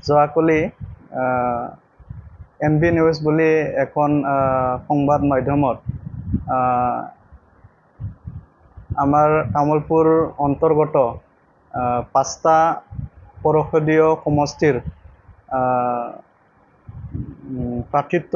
যোৱাকালি NB news বুলি এখন সংবাদ মাধ্যমত আমাৰ তামোলপুৰ অন্তৰ্গত 5টা পৌৰসদীয় সমষ্টিৰ প্ৰাৰ্থিত্ব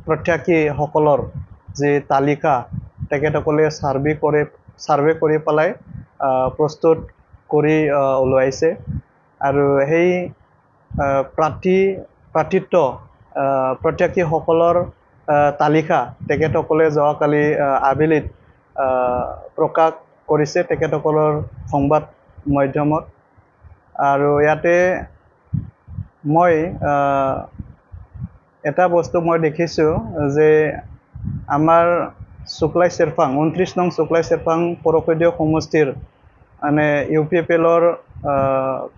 প্ৰত্যাশীসকলৰ যি তালিকা তেখেতসকলে সাৰ্ভে কৰি পেলাই প্ৰস্তুত কৰি ওলাইছে আৰু সেই প্ৰাৰ্থিত্ব প্ৰত্যাশীসকলৰ তালিকা তেখেতসকলে যোৱাকালি আবেলিত প্ৰকাশ কৰিছে তেখেতসকলৰ সংবাদ মাধ্যমত। আৰু ইয়াতে মই এটা বস্তু মই দেখিছোঁ যে আমাৰ শুক্লাই চেৰফাং 29 নং শুক্লাই চেৰফাং পৌৰসদীয় সমষ্টিৰ মানে UPPLৰ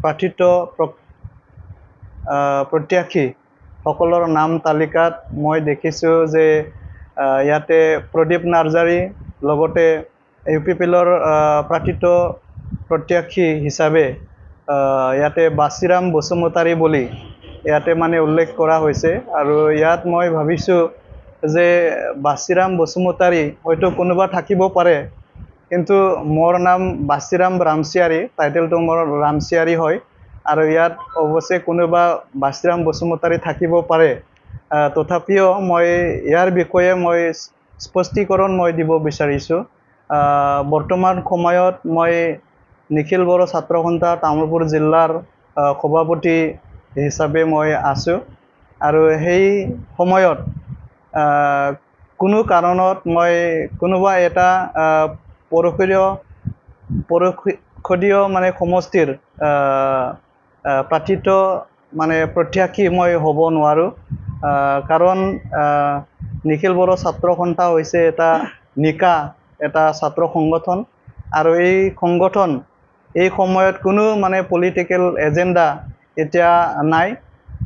প্ৰাৰ্থিত্ব প্ৰত্যাশীসকলৰ নাম তালিকাত মই দেখিছোঁ যে ইয়াতে প্ৰদীপ নাৰ্জাৰী লগতে UPPLৰ প্ৰাৰ্থিত্ব প্ৰত্যাশী হিচাপে ইয়াতে বাচিৰাম বসুমতাৰী বুলি ইয়াতে মানে উল্লেখ কৰা হৈছে। আৰু ইয়াত মই ভাবিছোঁ যে বাচিৰাম বসুমতাৰী হয়তো কোনোবা থাকিব পাৰে, কিন্তু মোৰ নাম বাচিৰাম ৰামচিয়াৰী, টাইটেলটো মোৰ ৰামচিয়াৰী হয়। আৰু ইয়াত অৱশ্যে কোনোবা বাচিৰাম বসুমতাৰী থাকিব পাৰে, তথাপিও মই ইয়াৰ বিষয়ে মই স্পষ্টীকৰণ মই দিব বিচাৰিছোঁ। বৰ্তমান সময়ত মই নিখিল বড়ো ছাত্ৰ সন্থা তামোলপুৰ জিলাৰ সভাপতি হিচাপে মই আছোঁ। আৰু সেই সময়ত কোনো কাৰণত মই কোনোবা এটা পৌৰসদীয় মানে সমষ্টিৰ প্ৰাৰ্থিত্ব মানে প্ৰত্যাশী মই হ'ব নোৱাৰোঁ, কাৰণ নিখিল বড়ো ছাত্ৰ সন্থা হৈছে এটা নিকা এটা ছাত্ৰ সংগঠন। আৰু এই সংগঠন এই সময়ত কোনো মানে পলিটিকেল এজেণ্ডা এতিয়া নাই,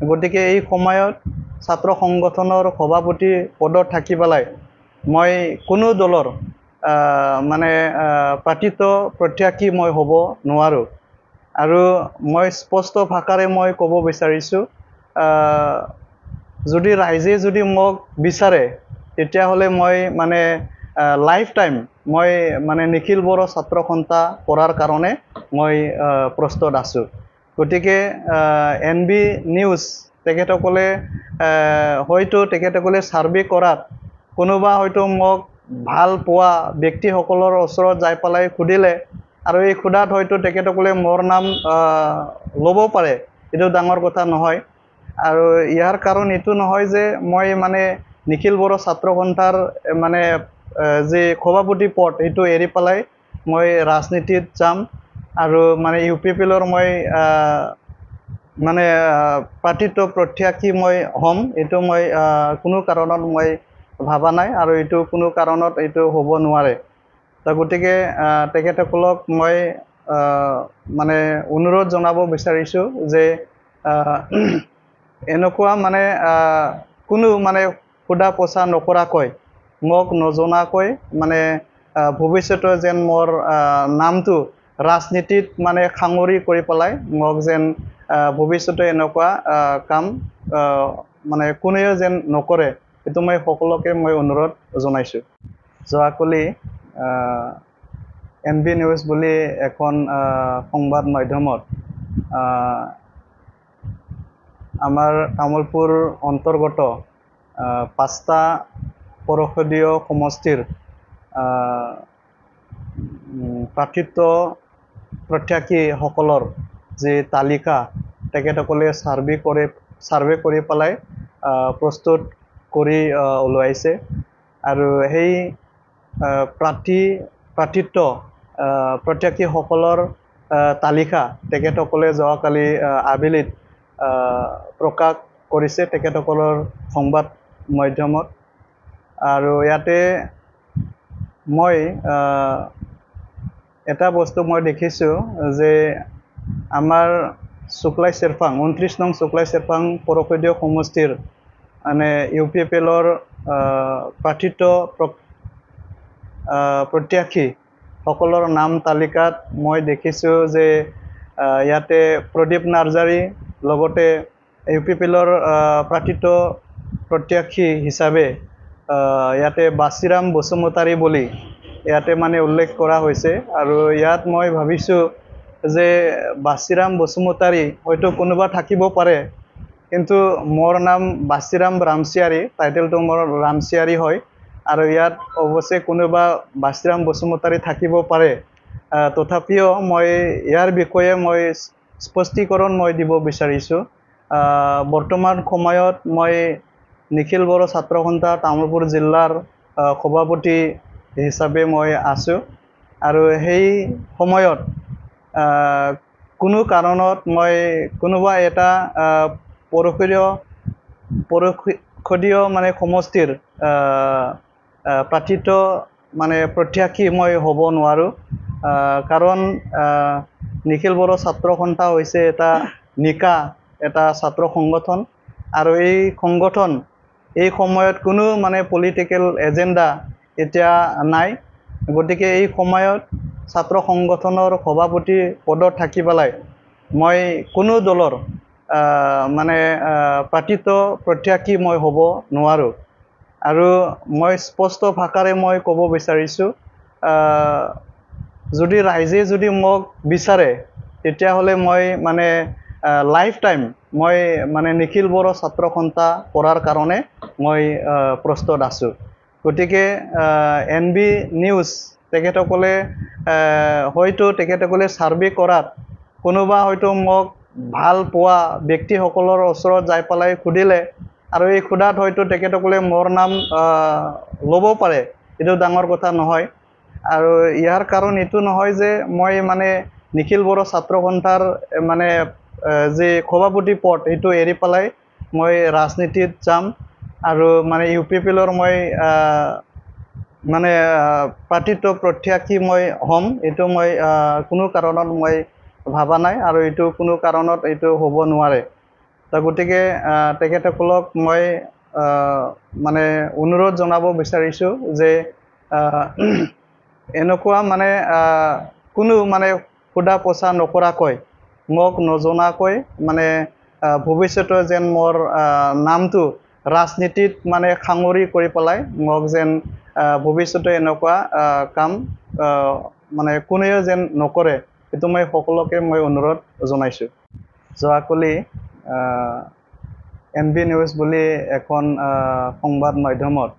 গতিকে এই সময়ত ছাত্ৰ সংগঠনৰ সভাপতি পদত থাকি পেলাই মই কোনো দলৰ মানে প্ৰাৰ্থিত্ব প্ৰত্যাশী মই হ'ব নোৱাৰোঁ। আৰু মই স্পষ্ট ভাষাৰে মই ক'ব বিচাৰিছোঁ, যদি ৰাইজে যদি মোক বিচাৰে তেতিয়াহ'লে মই মানে লাইফ টাইম মই মানে নিখিল বড়ো ছাত্ৰ সন্থা কৰাৰ কাৰণে মই প্ৰস্তুত আছোঁ। গতিকে NB নিউজ তেখেতসকলে হয়তো তেখেতসকলে সাৰ্ভে কৰাত কোনোবা হয়তো মোক ভাল পোৱা ব্যক্তিসকলৰ ওচৰত যাই পেলাই সুধিলে, আৰু এই সোধাত হয়তো তেখেতসকলে মোৰ নাম ল'ব পাৰে, এইটো ডাঙৰ কথা নহয়। আৰু ইয়াৰ কাৰণ এইটো নহয় যে মই মানে নিখিল বড়ো ছাত্ৰ সন্থাৰ মানে যি সভাপতি পদ সেইটো এৰি পেলাই মই ৰাজনীতিত যাম আৰু মানে UPPLৰ মই মানে প্ৰাৰ্থিত্ব প্ৰত্যাশী মই হ'ম, এইটো মই কোনো কাৰণত মই ভাবা নাই, আৰু এইটো কোনো কাৰণত এইটো হ'ব নোৱাৰে। গতিকে তেখেতসকলক মই মানে অনুৰোধ জনাব বিচাৰিছোঁ যে এনেকুৱা মানে কোনো মানে সোধা পোছা নকৰাকৈ মোক নজনাকৈ মানে ভৱিষ্যতে যেন মোৰ নামটো ৰাজনীতিত মানে সাঙুৰি কৰি পেলাই মোক যেন ভৱিষ্যতে এনেকুৱা কাম মানে কোনেও যেন নকৰে, এইটো মই সকলোকে মই অনুৰোধ জনাইছোঁ। যোৱাকালি NB নিউজ বুলি এখন সংবাদ মাধ্যমত আমাৰ তামোলপুৰ অন্তৰ্গত 5টা পৌৰসদীয় সমষ্টিৰ প্ৰাৰ্থিত্ব প্ৰত্যাশীসকলৰ যি তালিকা তেখেতসকলে সাৰ্ভে কৰি পেলাই প্ৰস্তুত কৰি ওলাইছে। আৰু সেই প্ৰাৰ্থিত্ব প্ৰত্যাশীসকলৰ তালিকা তেখেতসকলে যোৱাকালি আবেলিত প্ৰকাশ কৰিছে তেখেতসকলৰ সংবাদ মাধ্যমত। আৰু ইয়াতে মই এটা বস্তু মই দেখিছোঁ যে আমাৰ শুক্লাই চেৰফাং 29 নং শুক্লাই চেৰফাং পৌৰসদীয় সমষ্টিৰ মানে UPPLৰ প্ৰাৰ্থিত্ব প্ৰত্যাশীসকলৰ নাম তালিকাত মই দেখিছোঁ যে ইয়াতে প্ৰদীপ নাৰ্জাৰী লগতে UPPLৰ প্ৰাৰ্থিত প্ৰত্যাশী হিচাপে ইয়াতে বাচিৰাম বসুমতাৰী বুলি ইয়াতে মানে উল্লেখ কৰা হৈছে আৰু ইয়াত মই ভাবিছোঁ যে বাচিৰাম বসুমতাৰী হয়তো কোনোবা থাকিব পাৰে কিন্তু মোৰ নাম বাচিৰাম ৰামচিয়াৰী টাইটেলটো মোৰ ৰামচিয়াৰী হয় আৰু ইয়াত অৱশ্যে কোনোবা বাচিৰাম বসুমতাৰী থাকিব পাৰে তথাপিও মই ইয়াৰ বিষয়ে মই স্পষ্টীকৰণ মই দিব বিচাৰিছোঁ বৰ্তমান সময়ত মই নিখিল বড়ো ছাত্ৰ সন্থা তামুলপুৰ জিলাৰ সভাপতি হিচাপে মই আছোঁ আৰু সেই সময়ত কোনো কাৰণত মই কোনোবা এটা পৰষদীয় মানে সমষ্টিৰ প্ৰাৰ্থিত মানে প্ৰত্যাশী মই হ'ব নোৱাৰোঁ কাৰণ নিখিল বড়ো ছাত্ৰ সন্থা হৈছে এটা নিকা এটা ছাত্ৰ সংগঠন আৰু এই সংগঠন এই সময়ত কোনো মানে পলিটিকেল এজেণ্ডা এতিয়া নাই গতিকে এই সময়ত ছাত্ৰ সংগঠনৰ সভাপতি পদত থাকি পেলাই মই কোনো দলৰ মানে প্ৰাৰ্থিত প্ৰত্যাশী মই হ'ব নোৱাৰোঁ আৰু মই স্পষ্ট ভাষাৰে মই ক'ব বিচাৰিছোঁ যদি ৰাইজে যদি মোক বিচাৰে তেতিয়াহ'লে মই মানে লাইফ টাইম মই মানে নিখিল বড়ো ছাত্ৰ সন্থা কৰাৰ কাৰণে মই প্ৰস্তুত আছোঁ গতিকে NB নিউজ তেখেতসকলে হয়তো তেখেতসকলে ছাৰ্ভে কৰাত কোনোবা হয়তো মোক ভাল পোৱা ব্যক্তিসকলৰ ওচৰত যাই পেলাই সুধিলে আৰু এই সোধাত হয়তো তেখেতসকলে মোৰ নাম ল'ব পাৰে এইটো ডাঙৰ কথা নহয় আৰু ইয়াৰ কাৰণ এইটো নহয় যে মই মানে নিখিল বড়ো ছাত্ৰ সন্থাৰ মানে যে সভাপতি পদ এইটো এৰি পেলাই মই ৰাজনীতিত যাম আৰু মানে UPPLৰ মই মানে প্ৰাৰ্থিত প্ৰত্যাশী মই হ'ম এইটো মই কোনো কাৰণত মই ভাবা নাই আৰু এইটো কোনো কাৰণত এইটো হ'ব নোৱাৰে তো গতিকে তেখেতসকলক মই মানে অনুৰোধ জনাব বিচাৰিছোঁ যে এনেকুৱা মানে কোনো মানে সোধা পোছা নকৰাকৈ মোক নজনাকৈ মানে ভৱিষ্যতে যেন মোৰ নামটো ৰাজনীতিত মানে সাঙুৰি কৰি পেলাই মোক যেন ভৱিষ্যতে এনেকুৱা কাম মানে কোনেও যেন নকৰে এইটো মই সকলোকে মই অনুৰোধ জনাইছোঁ যোৱাকালি NB নিউজ বুলি এখন সংবাদ মাধ্যমত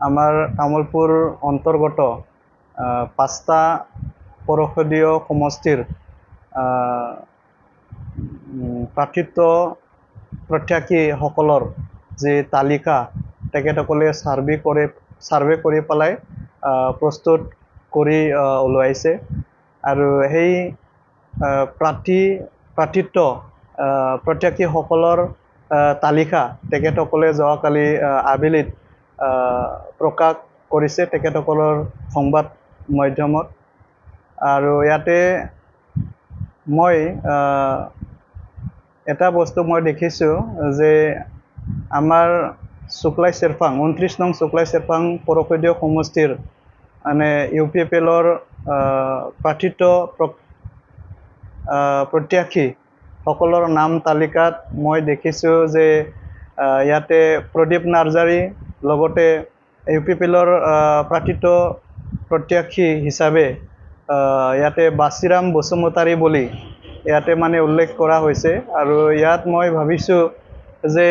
আমাৰ তামুলপুৰ অন্তৰ্গত 5টা পৰষদীয় সমষ্টিৰ প্ৰাৰ্থিত প্ৰত্যাশীসকলৰ যে তালিকা তেখেতসকলে ছাৰ্ভে কৰি পেলাই প্ৰস্তুত কৰি ওলাইছে আৰু সেই প্ৰাৰ্থিত প্ৰত্যাশীসকলৰ তালিকা তেখেতসকলে যোৱাকালি আবেলিত প্ৰকাশ কৰিছে তেখেতসকলৰ সংবাদ মাধ্যমত আৰু ইয়াতে মই এটা বস্তু মই দেখিছোঁ যে আমাৰ শুক্লাই চেৰফাং 29 নং শুক্লাই চেৰফাং পৰষদীয় সমষ্টিৰ মানে UPPLৰ প্ৰাৰ্থিত প্ৰত্যাশী সকলৰ নাম তালিকাত মই দেখিছোঁ যে ইয়াতে প্ৰদীপ নাৰ্জাৰী লগতে UPPLৰ প্ৰাৰ্থিত প্ৰত্যাশী হিচাপে ইয়াতে বাচিৰাম বসুমতাৰী বুলি ইয়াতে মানে উল্লেখ কৰা হৈছে আৰু ইয়াত মই ভাবিছোঁ যে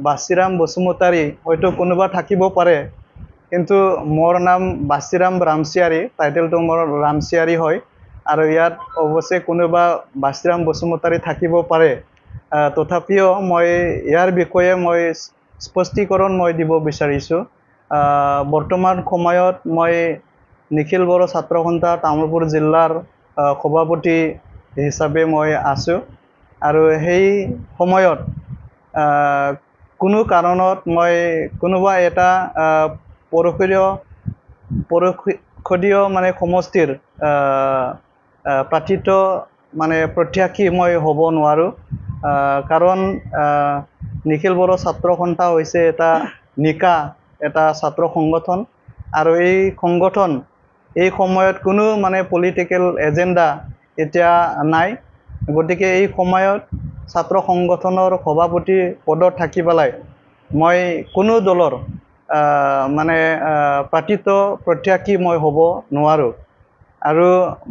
বাচিৰাম বসুমতাৰী হয়তো কোনোবা থাকিব পাৰে কিন্তু মোৰ নাম বাচিৰাম ৰামচিয়াৰী টাইটেলটো মোৰ ৰামচিয়াৰী হয় আৰু ইয়াত অৱশ্যে কোনোবা বাচিৰাম বসুমতাৰী থাকিব পাৰে তথাপিও মই ইয়াৰ বিষয়ে মই স্পষ্টীকৰণ মই দিব বিচাৰিছোঁ বৰ্তমান সময়ত মই নিখিল বড়ো ছাত্ৰ সন্থা তামুলপুৰ জিলাৰ সভাপতি হিচাপে মই আছোঁ আৰু সেই সময়ত কোনো কাৰণত মই কোনোবা এটা পৰষদীয় মানে সমষ্টিৰ প্ৰাৰ্থিত মানে প্ৰত্যাশী মই হ'ব নোৱাৰোঁ কাৰণ নিখিল বড়ো ছাত্ৰ সন্থা হৈছে এটা নিকা এটা ছাত্ৰ সংগঠন আৰু এই সংগঠন এই সময়ত কোনো মানে পলিটিকেল এজেণ্ডা এতিয়া নাই গতিকে এই সময়ত ছাত্ৰ সংগঠনৰ সভাপতি পদত থাকি পেলাই মই কোনো দলৰ মানে প্ৰাৰ্থিত প্ৰত্যাশী মই হ'ব নোৱাৰোঁ। আৰু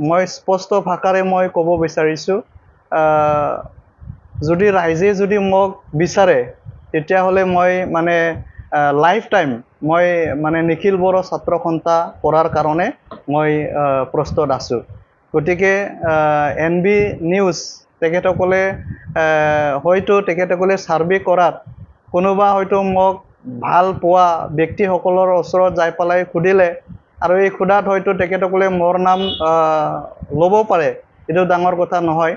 মই স্পষ্ট ভাষাৰে মই ক'ব বিচাৰিছোঁ, যদি ৰাইজে যদি মোক বিচাৰে তেতিয়াহ'লে মই মানে লাইফ টাইম মই মানে নিখিল বড়ো ছাত্ৰ সন্থা কৰাৰ কাৰণে মই প্ৰস্তুত আছোঁ। গতিকে NB নিউজ তেখেতসকলে হয়তো তেখেতসকলে ছাৰ্ভে কৰাত কোনোবা হয়তো মোক ভাল পোৱা ব্যক্তিসকলৰ ওচৰত যাই পেলাই সুধিলে আৰু এই সোধাত হয়তো তেখেতসকলে মোৰ নাম ল'ব পাৰে, এইটো ডাঙৰ কথা নহয়।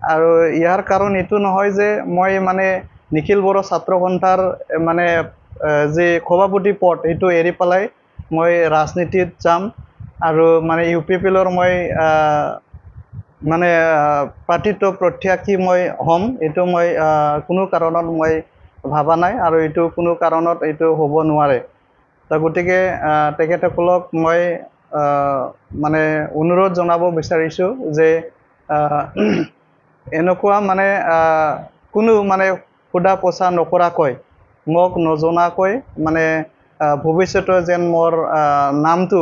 আৰু ইয়াৰ কাৰণ এইটো নহয় যে মই মানে নিখিল বড়ো ছাত্ৰ সন্থাৰ মানে যে সভাপতি পদ সেইটো এৰি পেলাই মই ৰাজনীতিত যাম আৰু মানে UPPLৰ মই মানে প্ৰাৰ্থিত প্ৰত্যাশী মই হ'ম, এইটো মই কোনো কাৰণত মই ভাবা নাই আৰু এইটো কোনো কাৰণত এইটো হ'ব নোৱাৰে। গতিকে তেখেতসকলক মই মানে অনুৰোধ জনাব বিচাৰিছোঁ যে এনেকুৱা মানে কোনো মানে সোধা পোছা নকৰাকৈ মোক নজনাকৈ মানে ভৱিষ্যতে যেন মোৰ নামটো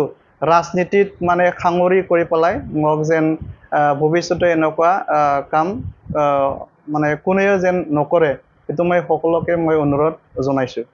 ৰাজনীতিত মানে সাঙুৰি কৰি পেলাই মোক যেন ভৱিষ্যতে এনেকুৱা কাম মানে কোনেও যেন নকৰে, এইটো মই সকলোকে মই অনুৰোধ জনাইছোঁ।